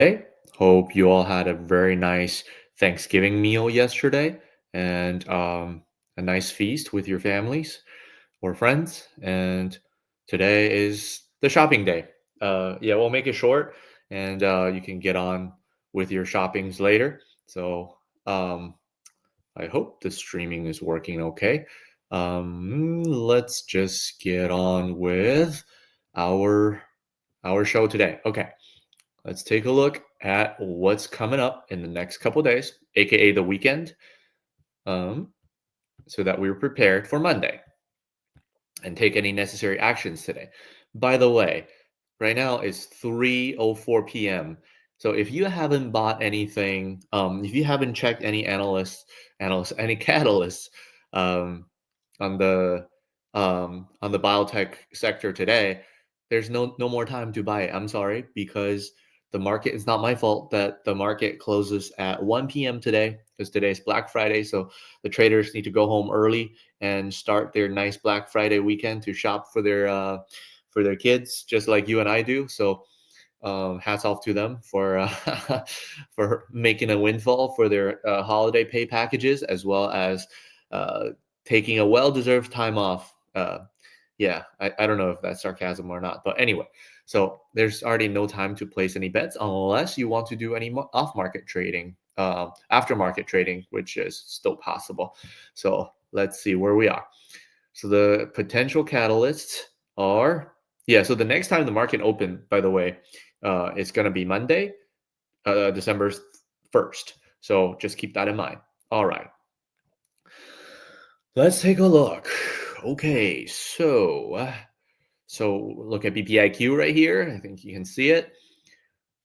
Hey, hope you all had a very nice Thanksgiving meal yesterday and a nice feast with your families or friends. And today is the shopping day. Yeah, we'll make it short and you can get on with your shoppings later. So um, I hope the streaming is working okay. Let's just get on with our our show today. Okay. Let's take a look at what's coming up in the next couple days, aka the weekend, um, so that we're prepared for Monday and take any necessary actions today. By the way, right now it's 3:04 p.m. So if you haven't bought anything, if you haven't checked any any catalysts um, on the biotech sector today, there's no more time to buy it. I'm sorry, because the market, it's not my fault that the market closes at 1 p.m. today, because today is Black Friday. So the traders need to go home early and start their nice Black Friday weekend to shop for their kids, just like you and I do. So hats off to them for for making a windfall for their holiday pay packages, as well as uh, taking a well-deserved time off. Yeah, I don't know if that's sarcasm or not, but anyway, so there's already no time to place any bets unless you want to do any off-market trading, aftermarket trading, which is still possible. So let's see where we are. So the potential catalysts are, yeah, so the next time the market open, by the way, it's going to be Monday, December 1st. So just keep that in mind. All right. Let's take a look. Okay, so look at BPIQ right here. I think you can see it.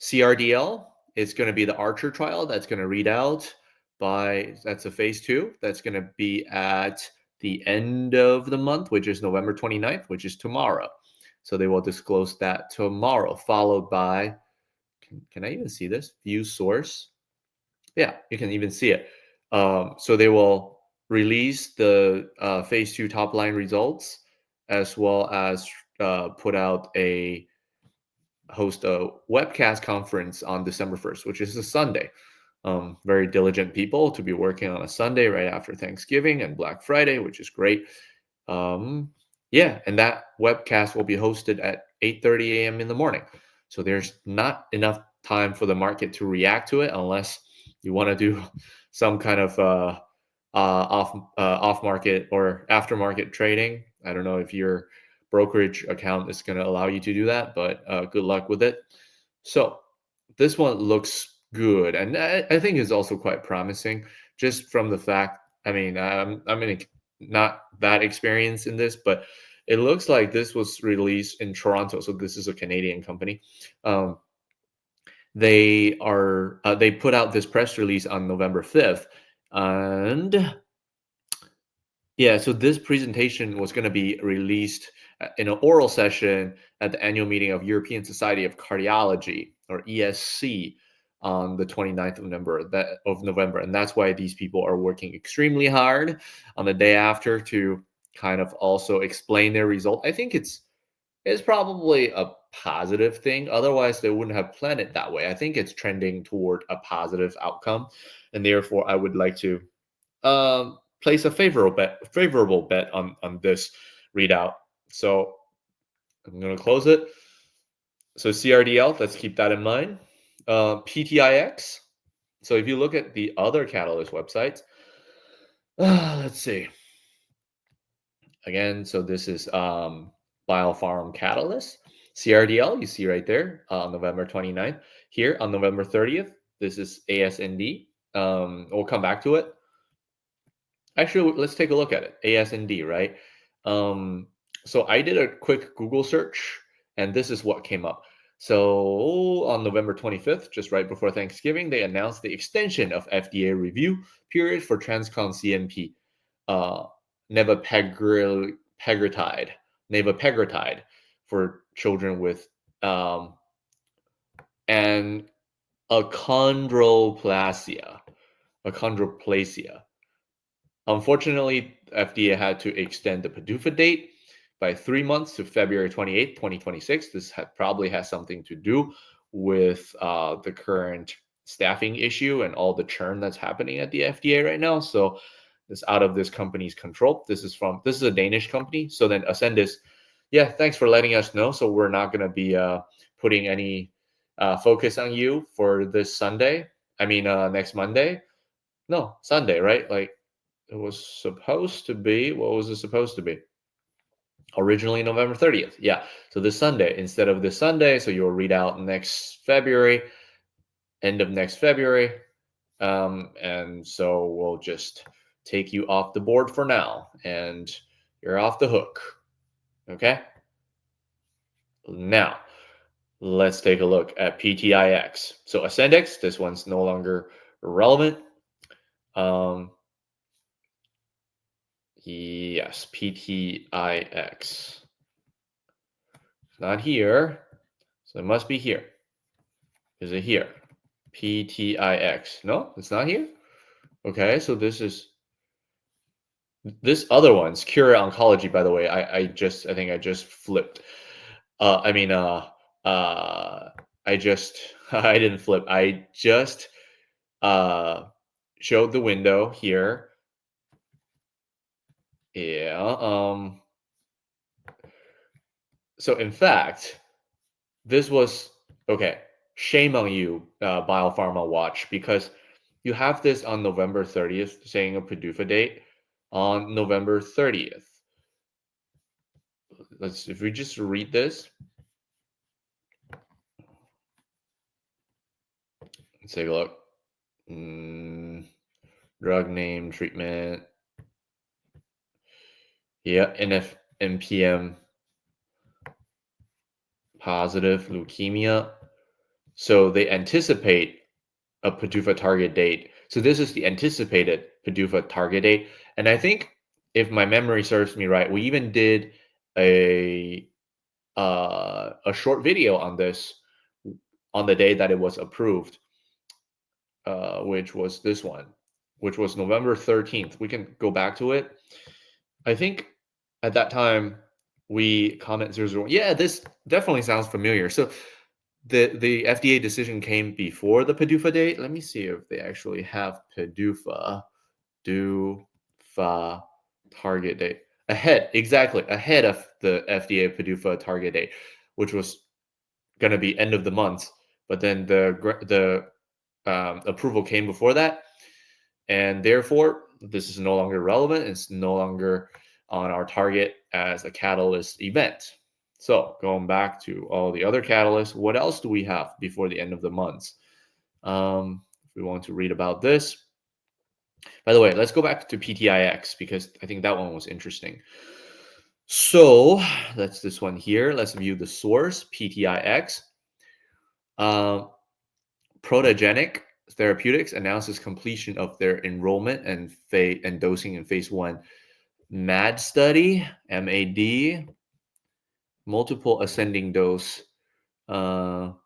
CRDL is going to be the Archer trial that's going to read out that's a phase 2. That's going to be at the end of the month, which is November 29th, which is tomorrow. So they will disclose that tomorrow, followed by, can I even see this? View source. Yeah, you can even see it. So they will release the phase 2 top line results, as well as put out host a webcast conference on December 1st, which is a Sunday. Very diligent people to be working on a Sunday right after Thanksgiving and Black Friday, which is great. Yeah, and that webcast will be hosted at 8:30 a.m. in the morning. So there's not enough time for the market to react to it unless you want to do some kind of off market or aftermarket trading. I don't know if your brokerage account is going to allow you to do that, but good luck with it. So this one looks good, and I think is also quite promising, just from the fact. I mean, not that experienced in this, but it looks like this was released in Toronto. So this is a Canadian company. Um, they put out this press release on November 5th, and yeah, so this presentation was going to be released in an oral session at the annual meeting of European Society of Cardiology, or ESC, on the 29th of November. And that's why these people are working extremely hard on the day after to kind of also explain their result. I think it's probably a positive thing. Otherwise, they wouldn't have planned it that way. I think it's trending toward a positive outcome. And therefore, I would like to place a favorable bet on this readout. So I'm going to close it. So CRDL, let's keep that in mind. PTIX. So if you look at the other Catalyst websites, let's see. Again, so this is Biopharm Catalyst. CRDL, you see right there, on November 29th. Here on November 30th, this is ASND. We'll come back to it. Actually, let's take a look at it. ASND, right? So I did a quick Google search, and this is what came up. So on November 25th, just right before Thanksgiving, they announced the extension of FDA review period for TransCon CNP, uh, navapagrotide, navapagrotide for children with and achondroplasia, achondroplasia. Unfortunately, FDA had to extend the PDUFA date by 3 months to February 28th, 2026. This probably has something to do with the current staffing issue and all the churn that's happening at the FDA right now. So it's out of this company's control. This is a Danish company. So then Ascendis, yeah, thanks for letting us know. So we're not going to be putting any focus on you for this Sunday. I mean, next Monday. No, Sunday, right? Like it was supposed to be. What was it supposed to be? Originally November 30th. Yeah. So this Sunday, instead of this Sunday, so you'll read out next February, end of next February. And so we'll just take you off the board for now, and you're off the hook. Okay. Now, let's take a look at PTIX. So Ascendix, this one's no longer relevant. Yes, PTIX. Not here, so it must be here. Is it here? PTIX. No, it's not here. Okay, so this other one's Cure Oncology. By the way, I think I just flipped. I mean, I just I didn't flip. I just showed the window here. Yeah. So in fact, this was okay. Shame on you, Biopharma Watch, because you have this on November 30th, saying a PDUFA date on November 30th. If we just read this, let's take a look. Drug name, treatment. Yeah, NPM positive leukemia. So they anticipate a PDUFA target date. So this is the anticipated PDUFA target date. And I think if my memory serves me right, we even did a short video on this on the day that it was approved, which was this one, which was November 13th. We can go back to it. I think at that time we comment 001. Yeah, this definitely sounds familiar. So the FDA decision came before the PDUFA date. Let me see if they actually have PDUFA target date ahead of the FDA PDUFA target date, which was going to be end of the month. But then the approval came before that, and therefore this is no longer relevant. It's no longer on our target as a catalyst event. So going back to all the other catalysts, what else do we have before the end of the month? If we want to read about this. By the way, let's go back to PTIX because I think that one was interesting. So that's this one here. Let's view the source, PTIX. Protogenic Therapeutics announces completion of their enrollment and dosing in phase 1 MAD study, MAD, multiple ascending dose of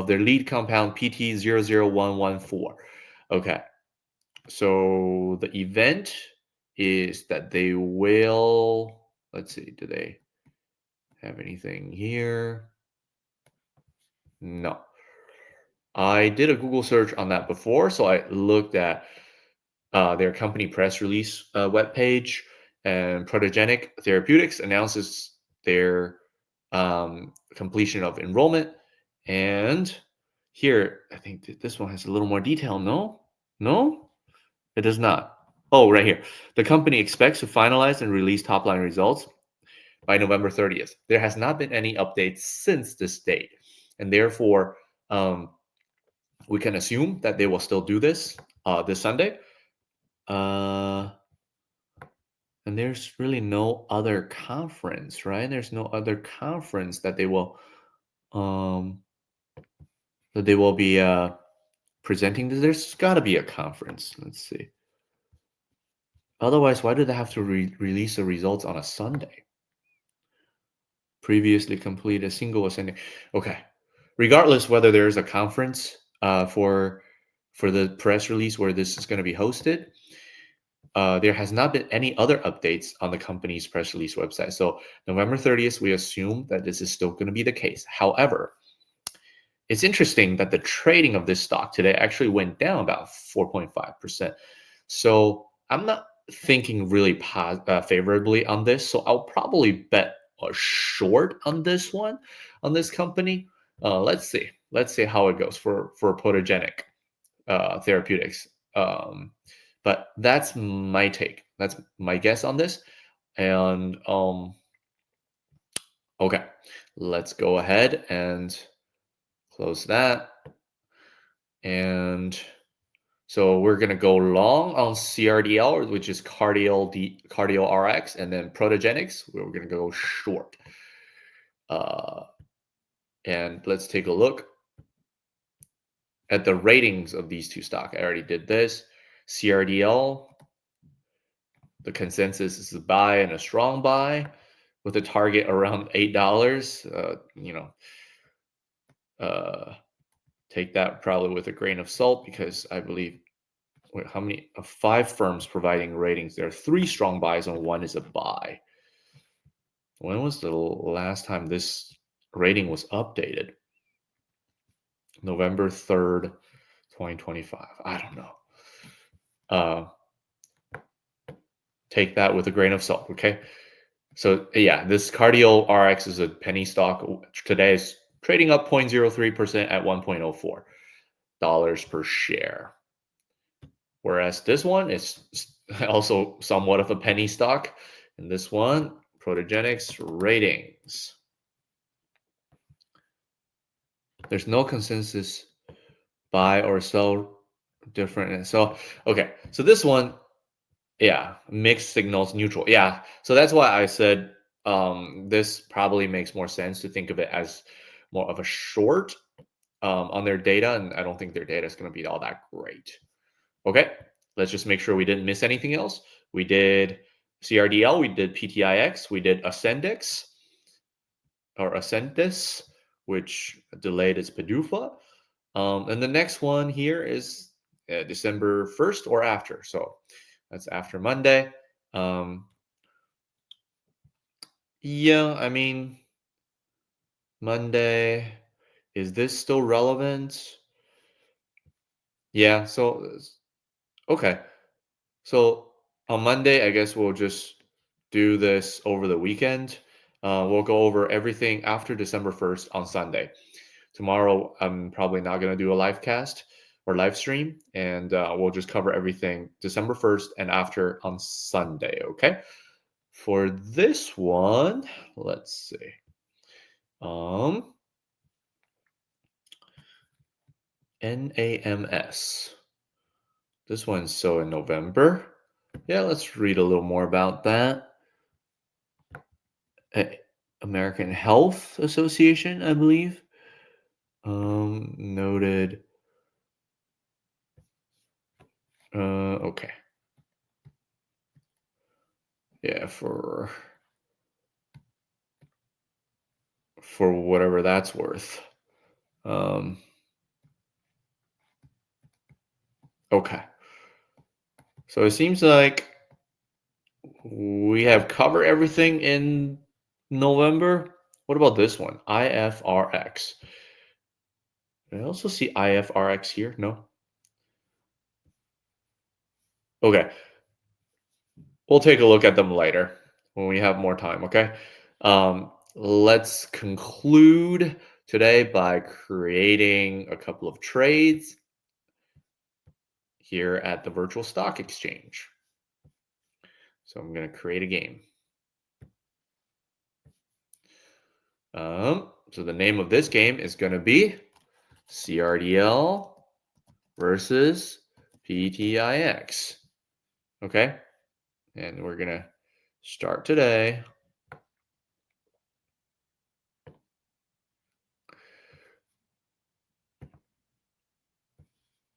their lead compound PT00114. Okay, so the event is that they will, let's see, do they have anything here? No. I did a Google search on that before, so I looked at their company press release webpage, and Protogenic Therapeutics announces their completion of enrollment. And here, I think this one has a little more detail. No, it does not. Oh, right here. The company expects to finalize and release top-line results by November 30th. There has not been any updates since this date, and therefore, we can assume that they will still do this this Sunday. And there's really no other conference, right? There's no other conference that they will be presenting this. There's got to be a conference. Let's see. Otherwise, why do they have to release the results on a Sunday? Previously completed a single ascending. Okay. Regardless whether there's a conference for the press release where this is going to be hosted, there has not been any other updates on the company's press release website. So November 30th, we assume that this is still going to be the case. However, it's interesting that the trading of this stock today actually went down about 4.5%. So I'm not thinking really favorably on this. So I'll probably bet a short on this one, on this company. Let's see. Let's see how it goes for photogenic therapeutics. But that's my take. That's my guess on this. And okay, let's go ahead and close that. And so we're gonna go long on CRDL, which is cardio RX, and then protogenics. We're gonna go short. Uh, and let's take a look at the ratings of these two stock. I already did this. CRDL, the consensus is a buy and a strong buy with a target around $8. Uh, take that probably with a grain of salt because I believe how many five firms providing ratings. There are three strong buys and one is a buy. When was the last time this rating was updated? November 3rd, 2025. I don't know. Uh, take that with a grain of salt, okay? So yeah, this Cardio RX is a penny stock. Today is trading up 0.03% at $1.04 per share. Whereas this one is also somewhat of a penny stock. And this one, Protogenics ratings. There's no consensus buy or sell different. So, okay. So this one, yeah, mixed signals, neutral. Yeah. So that's why I said this probably makes more sense to think of it as more of a short on their data. And I don't think their data is going to be all that great. Okay, let's just make sure we didn't miss anything else. We did CRDL, we did PTIX, we did Ascendix or Ascentis, which delayed its PDUFA. And the next one here is December 1st or after. So that's after Monday. Yeah, I mean, Monday, is this still relevant? Yeah, so, okay. So on Monday, I guess we'll just do this over the weekend. We'll go over everything after December 1st on Sunday. Tomorrow, I'm probably not going to do a live cast or live stream, and we'll just cover everything December 1st and after on Sunday. Okay. For this one, let's see. NAMS. This one's so in November. Yeah, let's read a little more about that. American Health Association, I believe. Noted. Okay. Yeah, for whatever that's worth. Okay. So it seems like we have covered everything in November. What about this one? IFRX. I also see IFRX here. No. Okay. We'll take a look at them later when we have more time, okay? Let's conclude today by creating a couple of trades here at the virtual stock exchange. So I'm going to create a game. So the name of this game is going to be CRDL versus PTIX. Okay? And we're going to start today.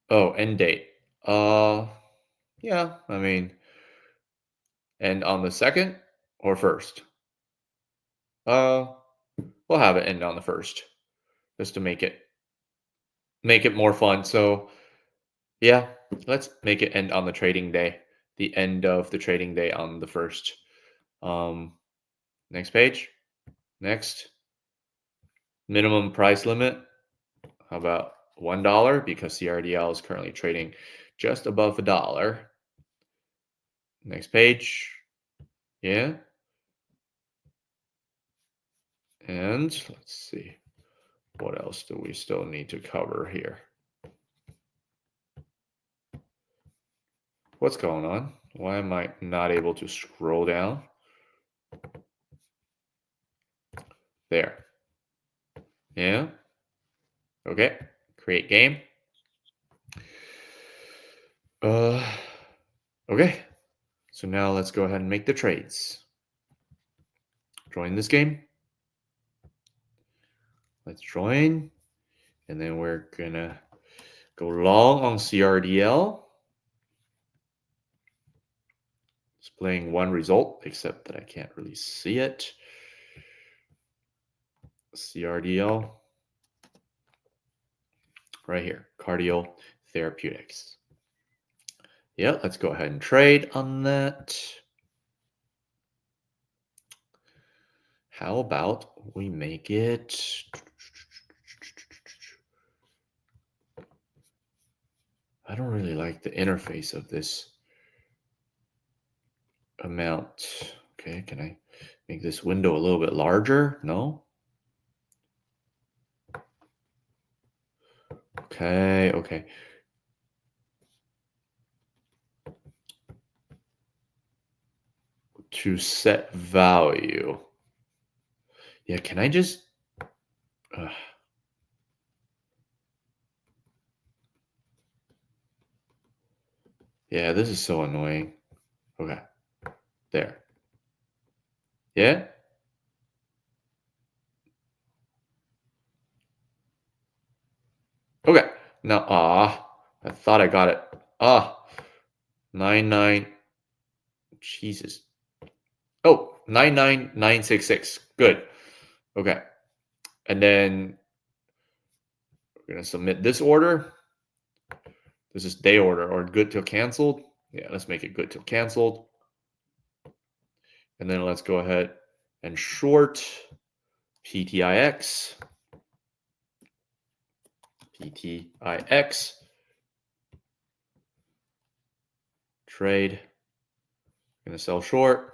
Oh, end date. Yeah, I mean, end on the 2nd or 1st? Uh, we'll have it end on the 1st just to make it more fun. So, yeah, let's make it end on the trading day. The end of the trading day on the 1st. Next page. Next. Minimum price limit. How about $1? Because CRDL is currently trading just above $1. Next page. Yeah. And let's see. What else do we still need to cover here? What's going on? Why am I not able to scroll down? There. Yeah. Okay. Create game. Okay. So now let's go ahead and make the trades. Join this game. Let's join. And then we're gonna go long on CRDL. Displaying one result, except that I can't really see it. CRDL. Right here. Cardio Therapeutics. Yeah, let's go ahead and trade on that. How about we make it... I don't really like the interface of this amount. Okay, can I make this window a little bit larger? No? Okay. To set value. Yeah, can I just... yeah, this is so annoying. Okay, there. Yeah? Okay, now, I thought I got it. 99, Jesus. Oh, 99966. Good. Okay. And then we're going to submit this order. This is day order or good till canceled. Yeah, let's make it good till canceled. And then let's go ahead and short PTIX. PTIX. Trade. Going to sell short.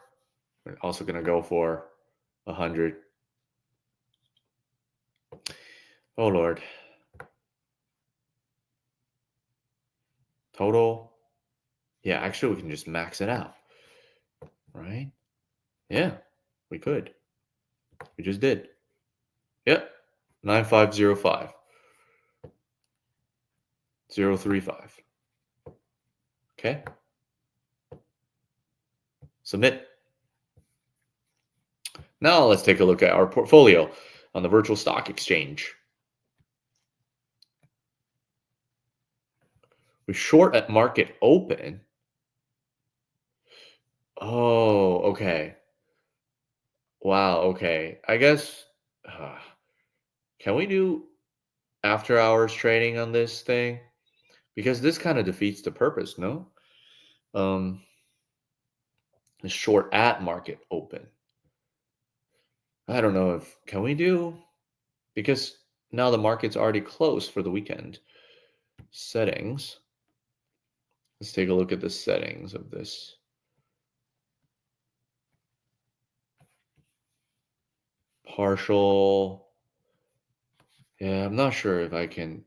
We're also going to go for 100. Oh, Lord. Total. Yeah, actually, we can just max it out. Right? Yeah, we could. We just did. Yep. 9505. 035. Okay. Submit. Now let's take a look at our portfolio on the virtual stock exchange. We short at market open. Oh, okay. Wow, okay. I guess, can we do after hours trading on this thing? Because this kind of defeats the purpose, no? The short at market open. I don't know if, can we do, because now the market's already closed for the weekend. Settings. Let's take a look at the settings of this. Partial. Yeah, I'm not sure if I can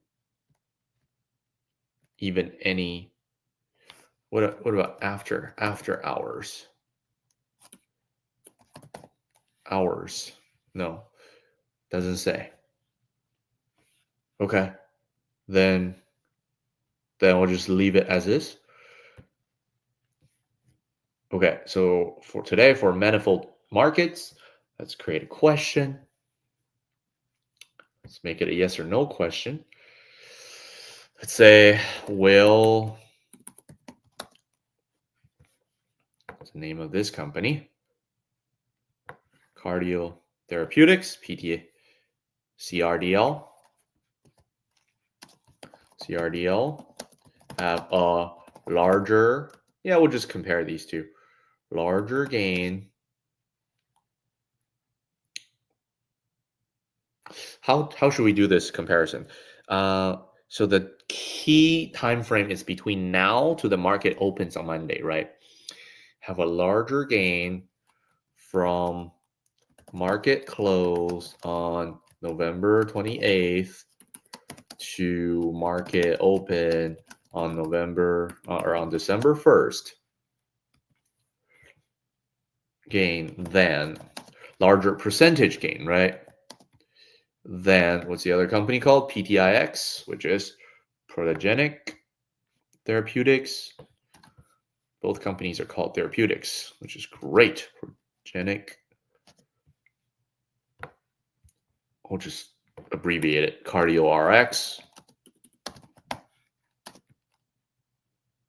even any. What about after hours? Hours. No, doesn't say. Okay. Then we'll just leave it as is. Okay, so for today, for manifold markets, let's create a question. Let's make it a yes or no question. Let's say, what's the name of this company? Cardio Therapeutics, PT, CRDL. CRDL have a larger, yeah, we'll just compare these two. Larger gain. How should we do this comparison? Uh, so the key time frame is between now to the market opens on Monday, right? Have a larger gain from market close on November 28th to market open on November or on December 1st gain than larger percentage gain, right? Then what's the other company called? PTIX, which is Protogenic Therapeutics. Both companies are called therapeutics, which is great. Protogenic. I'll just abbreviate it. CardioRx.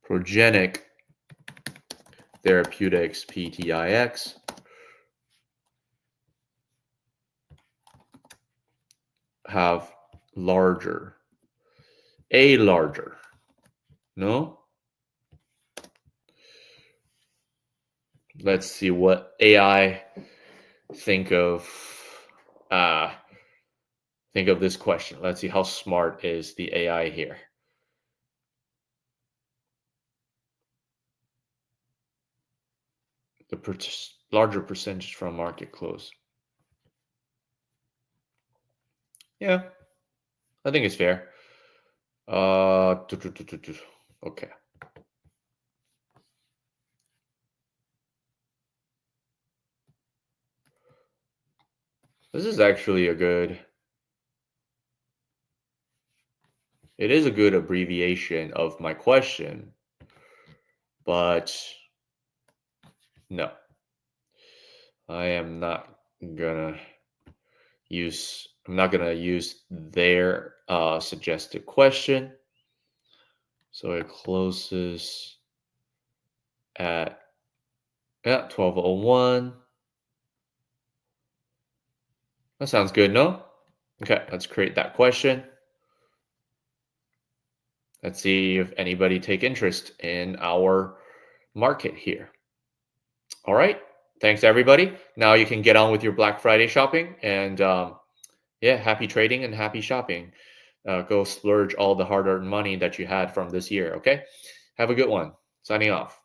Progenic Therapeutics, PTIX. Have a larger, no? Let's see what AI think of this question. Let's see how smart is the AI here. The larger percentage from market close. Yeah, I think it's fair. Okay. This is actually it is a good abbreviation of my question, but no, I am not gonna I'm not gonna use their suggested question. So it closes at 12:01. That sounds good, no? Okay, let's create that question. Let's see if anybody take interest in our market here. All right. Thanks, everybody. Now you can get on with your Black Friday shopping. And yeah, happy trading and happy shopping. Go splurge all the hard-earned money that you had from this year, okay? Have a good one. Signing off.